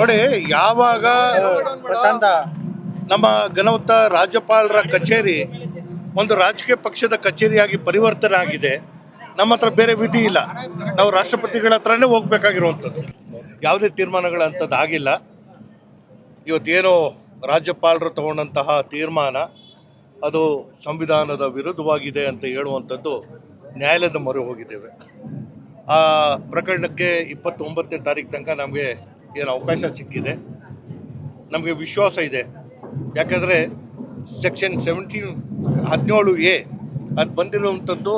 ನೋಡಿ, ಯಾವಾಗ ಪ್ರಶಾಂತ ನಮ್ಮ ಘನವತ್ತ ರಾಜ್ಯಪಾಲರ ಕಚೇರಿ ಒಂದು ರಾಜಕೀಯ ಪಕ್ಷದ ಕಚೇರಿಯಾಗಿ ಪರಿವರ್ತನೆ ಆಗಿದೆ, ನಮ್ಮ ಹತ್ರ ಬೇರೆ ವಿಧಿ ಇಲ್ಲ. ನಾವು ರಾಷ್ಟ್ರಪತಿಗಳ ಹತ್ರನೇ ಹೋಗ್ಬೇಕಾಗಿರುವಂಥದ್ದು. ಯಾವುದೇ ತೀರ್ಮಾನಗಳಂಥದ್ದು ಆಗಿಲ್ಲ. ಇವತ್ತೇನೋ ರಾಜ್ಯಪಾಲರು ತಗೊಂಡಂತಹ ತೀರ್ಮಾನ ಅದು ಸಂವಿಧಾನದ ವಿರುದ್ಧವಾಗಿದೆ ಅಂತ ಹೇಳುವಂಥದ್ದು ನ್ಯಾಯಾಲಯದ ಮೊರೆ ಹೋಗಿದ್ದೇವೆ. ಆ ಪ್ರಕರಣಕ್ಕೆ 29ನೇ ತಾರೀಕು ತನಕ ನಮಗೆ ಏನು ಅವಕಾಶ ಸಿಕ್ಕಿದೆ. ನಮಗೆ ವಿಶ್ವಾಸ ಇದೆ. ಯಾಕಂದರೆ ಸೆಕ್ಷನ್ 17A ಅದು ಬಂದಿರುವಂಥದ್ದು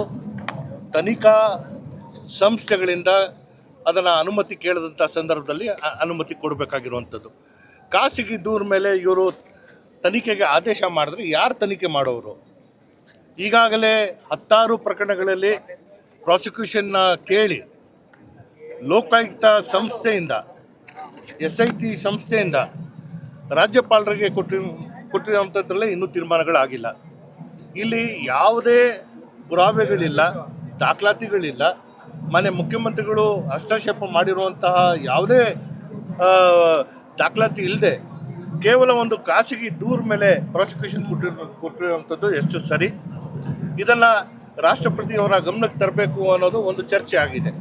ತನಿಖಾ ಸಂಸ್ಥೆಗಳಿಂದ ಅದನ್ನು ಅನುಮತಿ ಕೇಳಿದಂಥ ಸಂದರ್ಭದಲ್ಲಿ ಅನುಮತಿ ಕೊಡಬೇಕಾಗಿರುವಂಥದ್ದು. ಖಾಸಗಿ ದೂರ ಮೇಲೆ ಇವರು ತನಿಖೆಗೆ ಆದೇಶ ಮಾಡಿದ್ರೆ ಯಾರು ತನಿಖೆ ಮಾಡೋರು? ಈಗಾಗಲೇ 10 ಪ್ರಕರಣಗಳಲ್ಲಿ ಪ್ರಾಸಿಕ್ಯೂಷನ್ನ ಕೇಳಿ ಲೋಕಾಯುಕ್ತ ಸಂಸ್ಥೆಯಿಂದ SIT ಸಂಸ್ಥೆಯಿಂದ ರಾಜ್ಯಪಾಲರಿಗೆ ಕೊಟ್ಟಿರುವಂಥದ್ರಲ್ಲೇ ಇನ್ನೂ ತೀರ್ಮಾನಗಳಾಗಿಲ್ಲ. ಇಲ್ಲಿ ಯಾವುದೇ ಪುರಾವೆಗಳಿಲ್ಲ, ದಾಖಲಾತಿಗಳಿಲ್ಲ. ಮಾನ್ಯ ಮುಖ್ಯಮಂತ್ರಿಗಳು ಹಸ್ತಕ್ಷೇಪ ಮಾಡಿರುವಂತಹ ಯಾವುದೇ ದಾಖಲಾತಿ ಇಲ್ಲದೆ ಕೇವಲ ಒಂದು ಖಾಸಗಿ ದೂರ ಮೇಲೆ ಪ್ರಾಸಿಕ್ಯೂಷನ್ ಕೊಟ್ಟಿರುವಂಥದ್ದು ಎಷ್ಟು ಸರಿ? ಇದನ್ನು ರಾಷ್ಟ್ರಪತಿಯವರ ಗಮನಕ್ಕೆ ತರಬೇಕು ಅನ್ನೋದು ಒಂದು ಚರ್ಚೆ ಆಗಿದೆ.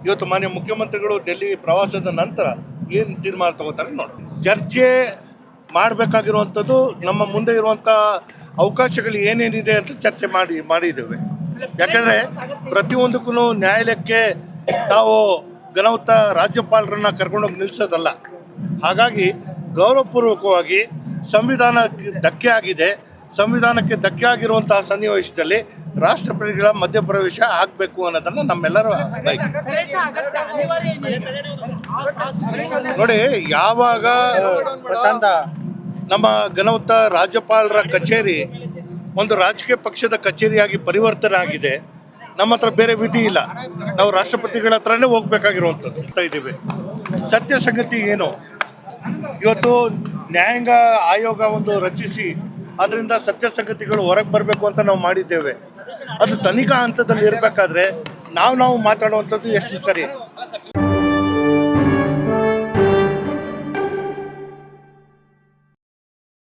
ಇವತ್ತು ಮಾನ್ಯ ಮುಖ್ಯಮಂತ್ರಿಗಳು ಡೆಲ್ಲಿ ಪ್ರವಾಸದ ನಂತರ ಏನು ತೀರ್ಮಾನ ತಗೋತಾರೆ ನೋಡಿ. ಚರ್ಚೆ ಮಾಡಬೇಕಾಗಿರುವಂಥದ್ದು ನಮ್ಮ ಮುಂದೆ ಇರುವಂಥ ಅವಕಾಶಗಳು ಏನೇನಿದೆ ಅಂತ ಚರ್ಚೆ ಮಾಡಿದ್ದೇವೆ. ಯಾಕಂದರೆ ಪ್ರತಿಯೊಂದಕ್ಕೂ ನ್ಯಾಯಾಲಯಕ್ಕೆ ನಾವು ಘನವತ್ತ ರಾಜ್ಯಪಾಲರನ್ನು ಕರ್ಕೊಂಡೋಗಿ ನಿಲ್ಲಿಸೋದಲ್ಲ. ಹಾಗಾಗಿ ಗೌರವಪೂರ್ವಕವಾಗಿ ಸಂವಿಧಾನಕ್ಕೆ ಧಕ್ಕೆ ಆಗಿದೆ. ಸಂವಿಧಾನಕ್ಕೆ ಧಕ್ಕೆ ಆಗಿರುವಂತಹ ಸನ್ನಿವೇಶದಲ್ಲಿ ರಾಷ್ಟ್ರಪತಿಗಳ ಮಧ್ಯಪ್ರವೇಶ ಆಗಬೇಕು ಅನ್ನೋದನ್ನು ನಮ್ಮೆಲ್ಲರ ಬಯಕೆ. ನೋಡಿ, ಯಾವಾಗ ಪ್ರಶಾಂತ ನಮ್ಮ ಘನವತ್ತ ರಾಜ್ಯಪಾಲರ ಕಚೇರಿ ಒಂದು ರಾಜಕೀಯ ಪಕ್ಷದ ಕಚೇರಿಯಾಗಿ ಪರಿವರ್ತನೆ ಆಗಿದೆ, ನಮ್ಮ ಹತ್ರ ಬೇರೆ ವಿಧಿ ಇಲ್ಲ. ನಾವು ರಾಷ್ಟ್ರಪತಿಗಳ ಹತ್ರನೇ ಹೋಗ್ಬೇಕಾಗಿರುವಂಥದ್ದು ಅಂತ ಇದ್ದೀವಿ. ಸತ್ಯ ಸಂಗತಿ ಏನು? ಇವತ್ತು ನ್ಯಾಯಾಂಗ ಆಯೋಗ ಒಂದು ರಚಿಸಿ ಅದರಿಂದ ಸತ್ಯ ಸಂಗತಿಗಳು ಹೊರಗೆ ಬರಬೇಕು ಅಂತ ನಾವು ಮಾಡಿದ್ದೇವೆ. ಅದು ತನಿಖಾ ಹಂತದಲ್ಲಿ ಇರಬೇಕಾದ್ರೆ ನಾವು ಮಾತಾಡುವಂಥದ್ದು ಎಷ್ಟು ಸರಿ?